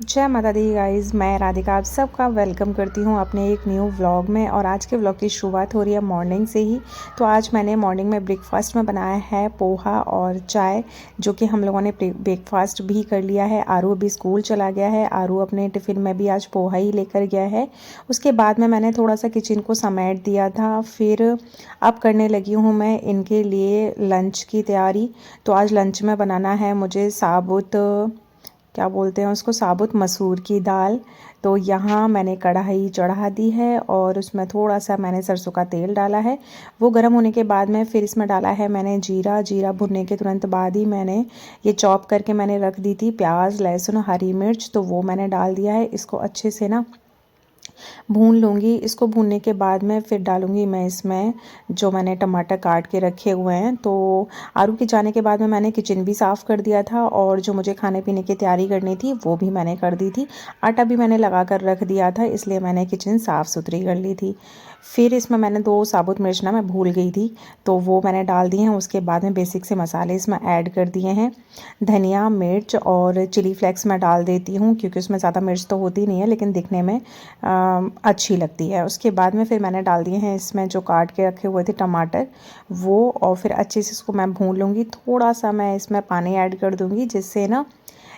जय माता दी गाइज़, मैं राधिका आप सबका वेलकम करती हूँ अपने एक न्यू व्लॉग में। और आज के व्लॉग की शुरुआत हो रही है मॉर्निंग से ही। तो आज मैंने मॉर्निंग में ब्रेकफास्ट में बनाया है पोहा और चाय, जो कि हम लोगों ने ब्रेकफास्ट भी कर लिया है। आरू अभी स्कूल चला गया है। आरू अपने टिफ़िन में भी आज पोहा ही लेकर गया है। उसके बाद में मैंने थोड़ा सा किचन को समेट दिया था। फिर अब करने लगी हूँ मैं इनके लिए लंच की तैयारी। तो आज लंच में बनाना है मुझे साबुत, क्या बोलते हैं उसको, साबुत मसूर की दाल। तो यहाँ मैंने कढ़ाई चढ़ा दी है और उसमें थोड़ा सा मैंने सरसों का तेल डाला है। वो गर्म होने के बाद में फिर इसमें डाला है मैंने जीरा भुनने के तुरंत बाद ही मैंने ये चॉप करके मैंने रख दी थी प्याज, लहसुन, हरी मिर्च, तो वो मैंने डाल दिया है। इसको अच्छे से ना भून लूँगी। इसको भूनने के बाद में फिर डालूँगी मैं इसमें जो मैंने टमाटर काट के रखे हुए हैं। तो आरू के जाने के बाद में मैंने किचन भी साफ़ कर दिया था और जो मुझे खाने पीने की तैयारी करनी थी वो भी मैंने कर दी थी। आटा भी मैंने लगा कर रख दिया था, इसलिए मैंने किचन साफ़ सुथरी कर ली थी। फिर इसमें मैंने 2 साबुत मिर्च ना मैं भूल गई थी, तो वो मैंने डाल दिए हैं। उसके बाद में बेसिक से मसाले इसमें ऐड कर दिए हैं। धनिया, मिर्च और चिली फ्लेक्स मैं डाल देती हूँ, क्योंकि उसमें ज़्यादा मिर्च तो होती नहीं है लेकिन दिखने में अच्छी लगती है। उसके बाद में फिर मैंने डाल दिए हैं इसमें जो काट के रखे हुए थे टमाटर, वो, और फिर अच्छे से इसको मैं भून लूँगी। थोड़ा सा मैं इसमें पानी ऐड कर दूँगी, जिससे ना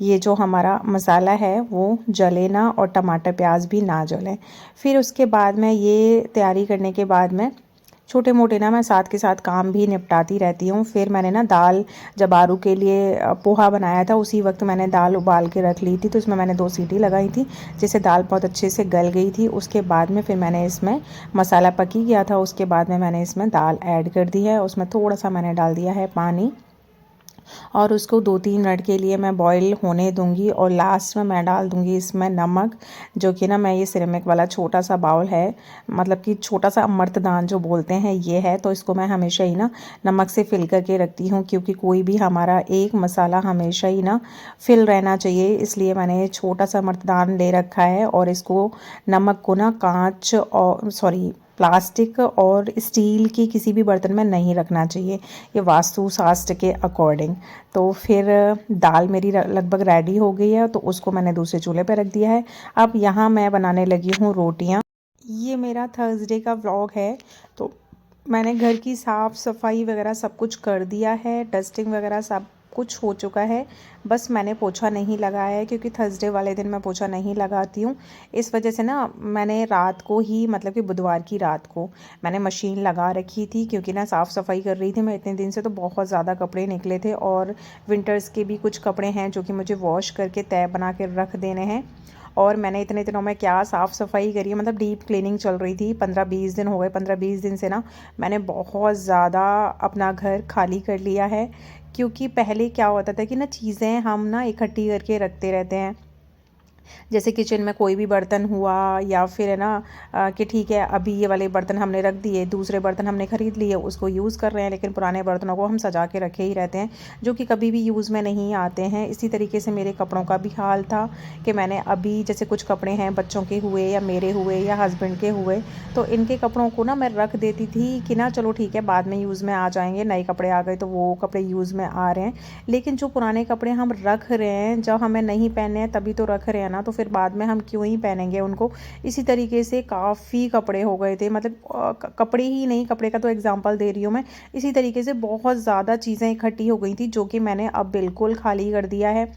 ये जो हमारा मसाला है वो जले ना और टमाटर प्याज भी ना जलें। फिर उसके बाद में ये तैयारी करने के बाद में छोटे मोटे ना मैं साथ के साथ काम भी निपटाती रहती हूँ। फिर मैंने ना दाल, जब आरू के लिए पोहा बनाया था उसी वक्त मैंने दाल उबाल के रख ली थी। तो इसमें मैंने 2 सीटी लगाई थी, जिससे दाल बहुत अच्छे से गल गई थी। उसके बाद में फिर मैंने इसमें मसाला पक ही गया था। उसके बाद में मैंने इसमें दाल ऐड कर दी है। उसमें थोड़ा सा मैंने डाल दिया है पानी और उसको 2-3 मिनट के लिए मैं बॉईल होने दूंगी। और लास्ट में मैं डाल दूंगी इसमें नमक, जो कि ना मैं ये सिरेमिक वाला छोटा सा बाउल है, मतलब कि छोटा सा अमृतदान जो बोलते हैं ये है। तो इसको मैं हमेशा ही ना नमक से फिल करके रखती हूँ, क्योंकि कोई भी हमारा एक मसाला हमेशा ही ना फिल रहना चाहिए। इसलिए मैंने छोटा सा अमृतदान ले रखा है और इसको नमक को ना कांच और प्लास्टिक और स्टील की किसी भी बर्तन में नहीं रखना चाहिए, ये वास्तु शास्त्र के अकॉर्डिंग। तो फिर दाल मेरी लगभग रेडी हो गई है, तो उसको मैंने दूसरे चूल्हे पर रख दिया है। अब यहाँ मैं बनाने लगी हूँ रोटियाँ। ये मेरा थर्सडे का व्लॉग है। तो मैंने घर की साफ़ सफाई वगैरह सब कुछ कर दिया है, डस्टिंग वगैरह सब कुछ हो चुका है। बस मैंने पोछा नहीं लगाया है, क्योंकि थर्सडे वाले दिन मैं पोछा नहीं लगाती हूँ। इस वजह से ना मैंने रात को ही, मतलब कि बुधवार की रात को मैंने मशीन लगा रखी थी, क्योंकि ना साफ़ सफाई कर रही थी मैं इतने दिन से। तो बहुत ज़्यादा कपड़े निकले थे और विंटर्स के भी कुछ कपड़े हैं जो कि मुझे वॉश करके तय बना के रख देने हैं। और मैंने इतने दिनों में क्या साफ़ सफाई करी है, मतलब डीप क्लीनिंग चल रही थी। 15-20 दिन हो गए, 15-20 दिन से ना मैंने बहुत ज़्यादा अपना घर खाली कर लिया है। क्योंकि पहले क्या होता था कि ना चीज़ें हम ना इकट्ठी करके रखते रहते हैं। जैसे किचन में कोई भी बर्तन हुआ, या फिर है ना कि ठीक है अभी ये वाले बर्तन हमने रख दिए, दूसरे बर्तन हमने ख़रीद लिए, उसको यूज़ कर रहे हैं, लेकिन पुराने बर्तनों को हम सजा के रखे ही रहते हैं, जो कि कभी भी यूज़ में नहीं आते हैं। इसी तरीके से मेरे कपड़ों का भी हाल था कि मैंने अभी जैसे कुछ कपड़े हैं बच्चों के हुए या मेरे हुए या हस्बैंड के हुए, तो इनके कपड़ों को ना मैं रख देती थी कि ना चलो ठीक है बाद में यूज़ में आ जाएंगे, नए कपड़े आ गए तो वो कपड़े यूज़ में आ रहे हैं। लेकिन जो पुराने कपड़े हम रख रहे हैं, जब हमें नहीं पहनने हैं तभी तो रख रहे हैं ना, तो फिर बाद में हम क्यों ही पहनेंगे उनको। इसी तरीके से काफ़ी कपड़े हो गए थे, मतलब कपड़े ही नहीं, कपड़े का तो एग्जांपल दे रही हूँ मैं। इसी तरीके से बहुत ज़्यादा चीज़ें इकट्ठी हो गई थी, जो कि मैंने अब बिल्कुल खाली कर दिया है।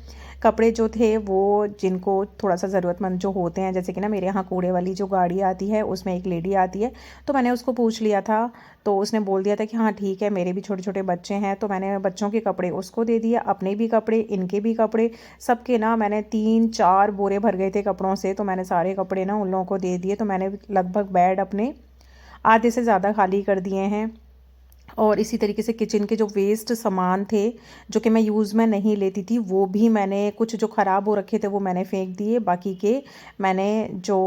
कपड़े जो थे वो जिनको थोड़ा सा ज़रूरतमंद जो होते हैं, जैसे कि ना मेरे यहाँ कूड़े वाली जो गाड़ी आती है उसमें एक लेडी आती है, तो मैंने उसको पूछ लिया था। तो उसने बोल दिया था कि हाँ ठीक है, मेरे भी छोटे छोटे बच्चे हैं, तो मैंने बच्चों के कपड़े उसको दे दिया, अपने भी कपड़े, इनके भी कपड़े, सबके ना मैंने 3-4 बोरे भर गए थे कपड़ों से। तो मैंने सारे कपड़े ना उन लोगों को दे दिए। तो मैंने लगभग बेड अपने आधे से ज़्यादा खाली कर दिए हैं। और इसी तरीके से किचन के जो वेस्ट सामान थे, जो कि मैं यूज़ में नहीं लेती थी, वो भी मैंने, कुछ जो ख़राब हो रखे थे वो मैंने फेंक दिए। बाकी के मैंने जो,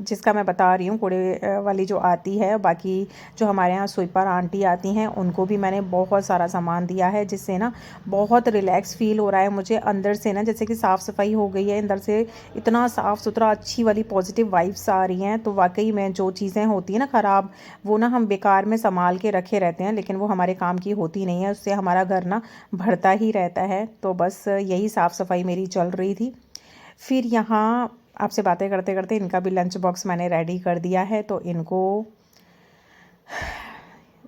जिसका मैं बता रही हूँ कूड़े वाली जो आती है, बाकी जो हमारे यहाँ स्वीपर आंटी आती हैं उनको भी मैंने बहुत सारा सामान दिया है, जिससे ना बहुत रिलैक्स फील हो रहा है मुझे अंदर से ना। जैसे कि साफ़ सफाई हो गई है अंदर से, इतना साफ़ सुथरा, अच्छी वाली पॉजिटिव वाइब्स आ रही हैं। तो वाकई में जो चीज़ें होती हैं ना ख़राब, वो ना हम बेकार में संभाल के रखे रहते हैं, होते हैं, लेकिन वो हमारे काम की होती नहीं है, उससे हमारा घर ना भरता ही रहता है। तो बस यही साफ़ सफाई मेरी चल रही थी। फिर यहाँ आपसे बातें करते करते इनका भी लंच बॉक्स मैंने रेडी कर दिया है, तो इनको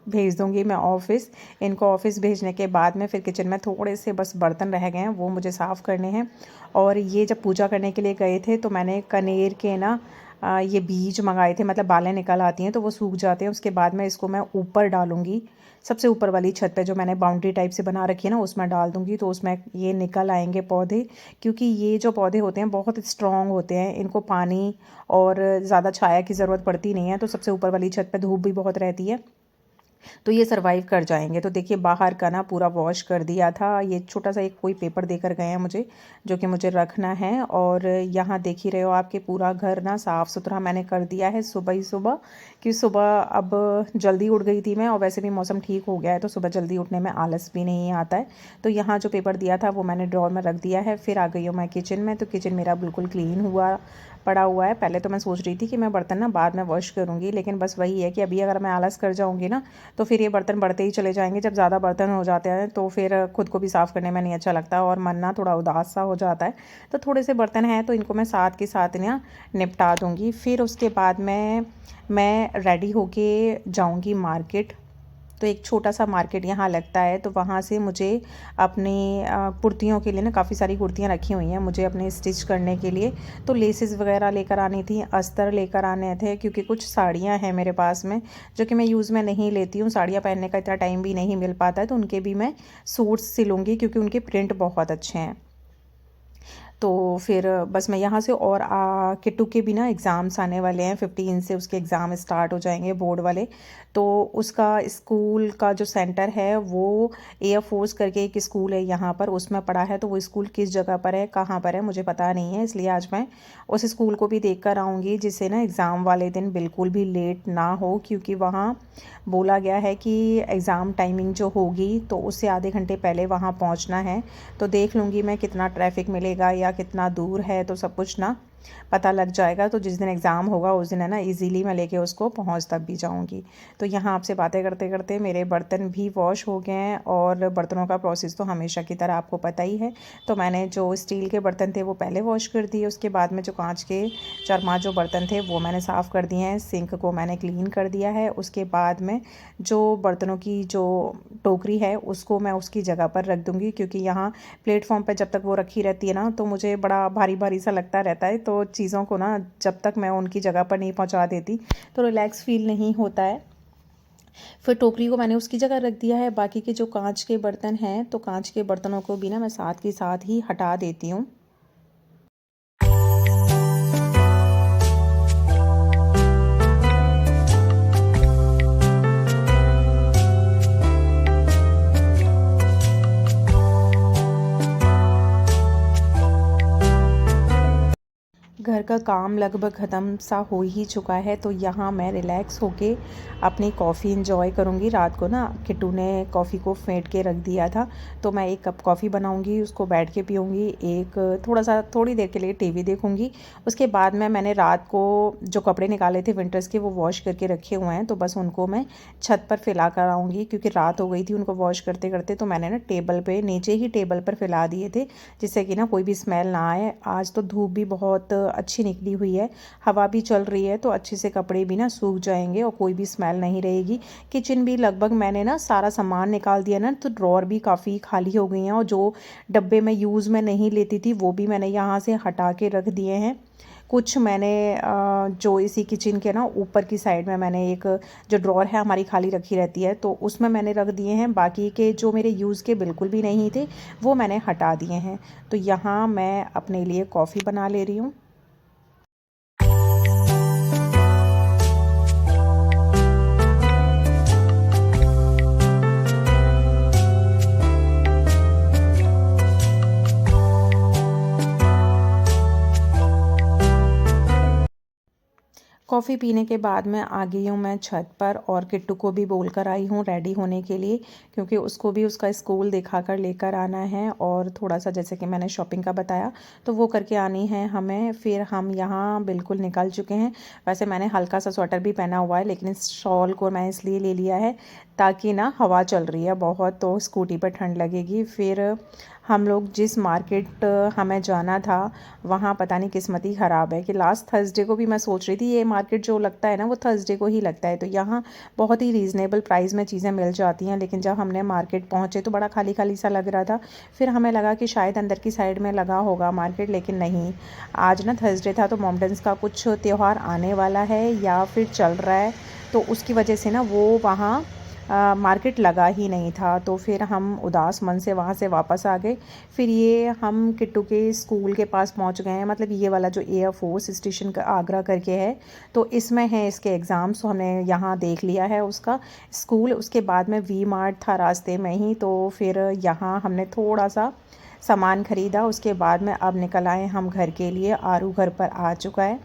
भेज दूँगी मैं ऑफ़िस। इनको ऑफ़िस भेजने के बाद में फिर किचन में थोड़े से बस बर्तन रह गए हैं, वो मुझे साफ़ करने हैं। और ये जब पूजा करने के लिए गए थे तो मैंने कनेर के ना ये बीज मंगाए थे, मतलब बालें निकल आती हैं तो वो सूख जाते हैं। उसके बाद में इसको मैं ऊपर डालूँगी, सबसे ऊपर वाली छत पे जो मैंने बाउंड्री टाइप से बना रखी है ना, उसमें डाल दूँगी, तो उसमें ये निकल आएंगे पौधे। क्योंकि ये जो पौधे होते हैं बहुत स्ट्रॉन्ग होते हैं, इनको पानी और ज़्यादा छाया की ज़रूरत पड़ती नहीं है, तो सबसे ऊपर वाली छत पे धूप भी बहुत रहती है, तो ये सर्वाइव कर जाएंगे। तो देखिए बाहर का ना पूरा वॉश कर दिया था। ये छोटा सा एक कोई पेपर देकर गए हैं मुझे, जो कि मुझे रखना है। और यहाँ देख ही रहे हो आपके, पूरा घर ना साफ़ सुथरा मैंने कर दिया है सुबह ही सुबह, कि सुबह अब जल्दी उठ गई थी मैं, और वैसे भी मौसम ठीक हो गया है तो सुबह जल्दी उठने में आलस भी नहीं आता है। तो यहाँ जो पेपर दिया था वो मैंने ड्रॉर में रख दिया है। फिर आ गई हूँ मैं किचन में, तो किचन मेरा बिल्कुल क्लीन हुआ पड़ा हुआ है। पहले तो मैं सोच रही थी कि मैं बर्तन ना बाद में वॉश करूँगी, लेकिन बस वही है कि अभी अगर मैं आलस कर जाऊँगी ना तो फिर ये बर्तन बढ़ते ही चले जाएंगे। जब ज़्यादा बर्तन हो जाते हैं तो फिर खुद को भी साफ़ करने में नहीं अच्छा लगता और मन ना थोड़ा उदास सा हो जाता है। तो थोड़े से बर्तन हैं तो इनको मैं साथ के साथ ना निपटा दूँगी। फिर उसके बाद मैं रेडी होके जाऊँगी मार्केट। तो एक छोटा सा मार्केट यहाँ लगता है, तो वहाँ से मुझे अपनी कुर्तियों के लिए ना काफ़ी सारी कुर्तियाँ रखी हुई हैं मुझे अपने स्टिच करने के लिए। तो लेसेस वगैरह लेकर आनी थी, अस्तर लेकर आने थे, क्योंकि कुछ साड़ियाँ हैं मेरे पास में जो कि मैं यूज़ में नहीं लेती हूँ। साड़ियाँ पहनने का इतना टाइम भी नहीं मिल पाता है, तो उनके भी मैं सूट्स सिलूँगी क्योंकि उनके प्रिंट बहुत अच्छे हैं। तो फिर बस मैं यहाँ से, और किट्टू के भी ना एग्ज़ाम्स आने वाले हैं, 15 से उसके एग्ज़ाम स्टार्ट हो जाएंगे बोर्ड वाले। तो उसका स्कूल का जो सेंटर है वो एयर फोर्स करके एक स्कूल है यहाँ पर, उसमें पढ़ा है। तो वो स्कूल किस जगह पर है, कहाँ पर है, मुझे पता नहीं है, इसलिए आज मैं उस स्कूल को भी देख कर आऊँगी, जिससे ना एग्ज़ाम वाले दिन बिल्कुल भी लेट ना हो। क्योंकि वहाँ बोला गया है कि एग्ज़ाम टाइमिंग जो होगी तो उससे आधे घंटे पहले वहाँ पहुँचना है। तो देख लूँगी मैं कितना ट्रैफिक मिलेगा या कितना दूर है, तो सब कुछ ना पता लग जाएगा। तो जिस दिन एग्ज़ाम होगा उस दिन है ना इजीली मैं लेके उसको पहुंच तक भी जाऊंगी। तो यहाँ आपसे बातें करते करते मेरे बर्तन भी वॉश हो गए हैं, और बर्तनों का प्रोसेस तो हमेशा की तरह आपको पता ही है। तो मैंने जो स्टील के बर्तन थे वो पहले वॉश कर दिए, उसके बाद में जो कांच के 4-5 जो बर्तन थे वो मैंने साफ़ कर दिए हैं। सिंक को मैंने क्लीन कर दिया है। उसके बाद में जो बर्तनों की जो टोकरी है उसको मैं उसकी जगह पर रख दूँगी, क्योंकि यहाँ प्लेटफॉर्म पर जब तक वो रखी रहती है ना तो मुझे बड़ा भारी भारी सा लगता रहता है। तो चीज़ों को ना जब तक मैं उनकी जगह पर नहीं पहुंचा देती तो रिलैक्स फील नहीं होता है। फिर टोकरी को मैंने उसकी जगह रख दिया है। बाकी के जो कांच के बर्तन हैं तो कांच के बर्तनों को भी ना मैं साथ के साथ ही हटा देती हूँ। घर का काम लगभग ख़त्म सा हो ही चुका है, तो यहाँ मैं रिलैक्स होके अपनी कॉफ़ी इंजॉय करूँगी। रात को ना किट्टू ने कॉफ़ी को फेंट के रख दिया था, तो मैं एक कप कॉफ़ी बनाऊँगी, उसको बैठ के पीऊँगी, एक थोड़ी देर के लिए टीवी देखूँगी। उसके बाद में मैंने रात को जो कपड़े निकाले थे विंटर्स के वो वॉश करके रखे हुए हैं, तो बस उनको मैं छत पर फैला कर आऊँगी, क्योंकि रात हो गई थी उनको वॉश करते करते। तो मैंने ना टेबल पे नीचे ही टेबल पर फैला दिए थे, जिससे कि ना कोई भी स्मेल ना आए। आज तो धूप भी बहुत अच्छी निकली हुई है, हवा भी चल रही है, तो अच्छे से कपड़े भी ना सूख जाएंगे और कोई भी स्मेल नहीं रहेगी। किचन भी लगभग मैंने ना सारा सामान निकाल दिया ना, तो ड्रॉर भी काफ़ी खाली हो गई हैं, और जो डब्बे में यूज़ में नहीं लेती थी वो भी मैंने यहाँ से हटा के रख दिए हैं। कुछ मैंने जो इसी किचन के ना ऊपर की साइड में मैंने एक जो ड्रॉर है हमारी खाली रखी रहती है, तो उसमें मैंने रख दिए हैं। बाकी के जो मेरे यूज़ के बिल्कुल भी नहीं थे वो मैंने हटा दिए हैं। तो यहाँ मैं अपने लिए कॉफ़ी बना ले रही हूँ। कॉफ़ी पीने के बाद में आ गई हूँ मैं छत पर और किट्टू को भी बोल कर आई हूँ रेडी होने के लिए, क्योंकि उसको भी उसका स्कूल दिखा कर लेकर आना है और थोड़ा सा जैसे कि मैंने शॉपिंग का बताया तो वो करके आनी है हमें। फिर हम यहाँ बिल्कुल निकल चुके हैं। वैसे मैंने हल्का सा स्वेटर भी पहना हुआ है, लेकिन इस शॉल को मैं इसलिए ले लिया है ताकि ना हवा चल रही है बहुत तो स्कूटी पर ठंड लगेगी। फिर हम लोग जिस मार्केट हमें जाना था वहाँ पता नहीं किस्मत ही ख़राब है कि लास्ट थर्सडे को भी मैं सोच रही थी ये मार्केट जो लगता है ना वो थर्सडे को ही लगता है, तो यहाँ बहुत ही रीज़नेबल प्राइस में चीज़ें मिल जाती हैं। लेकिन जब हमने मार्केट पहुँचे तो बड़ा खाली खाली सा लग रहा था। फिर हमें लगा कि शायद अंदर की साइड में लगा होगा मार्केट, लेकिन नहीं। आज ना थर्सडे था तो मोमडन्स का कुछ त्यौहार आने वाला है या फिर चल रहा है, तो उसकी वजह से ना वो वहाँ मार्केट लगा ही नहीं था। तो फिर हम उदास मन से वहाँ से वापस आ गए। फिर ये हम किट्टू के स्कूल के पास पहुँच गए हैं, मतलब ये वाला जो एयर फोर्स स्टेशन का आगरा करके है, तो इसमें है इसके एग्ज़ाम्स। तो हमने यहाँ देख लिया है उसका स्कूल। उसके बाद में वी मार्ट था रास्ते में ही, तो फिर यहाँ हमने थोड़ा सा सामान ख़रीदा। उसके बाद में अब निकल आए हम घर के लिए। आरू घर पर आ चुका है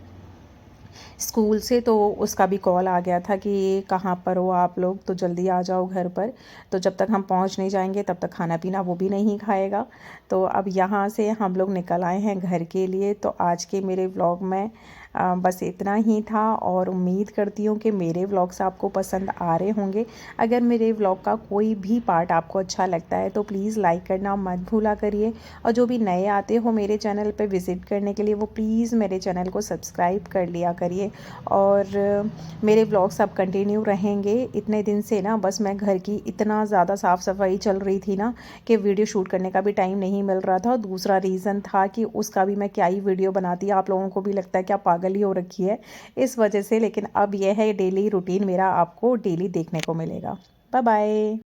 स्कूल से, तो उसका भी कॉल आ गया था कि कहाँ पर हो आप लोग, तो जल्दी आ जाओ घर पर। तो जब तक हम पहुँच नहीं जाएंगे तब तक खाना पीना वो भी नहीं खाएगा। तो अब यहाँ से हम लोग निकल आए हैं घर के लिए। तो आज के मेरे व्लॉग में बस इतना ही था और उम्मीद करती हूँ कि मेरे व्लॉग्स आपको पसंद आ रहे होंगे। अगर मेरे व्लॉग का कोई भी पार्ट आपको अच्छा लगता है तो प्लीज़ लाइक करना मत भूला करिए, और जो भी नए आते हो मेरे चैनल पे विज़िट करने के लिए वो प्लीज़ मेरे चैनल को सब्सक्राइब कर लिया करिए। और मेरे व्लॉग्स अब कंटिन्यू रहेंगे। इतने दिन से ना बस मैं घर की इतना ज़्यादा साफ़ सफाई चल रही थी ना कि वीडियो शूट करने का भी टाइम नहीं मिल रहा था। और दूसरा रीज़न था कि उसका भी मैं क्या ही वीडियो बनाती, आप लोगों को भी लगता है क्या पागल ही हो रखी है इस वजह से। लेकिन अब यह है डेली रूटीन मेरा, आपको डेली देखने को मिलेगा। Bye bye.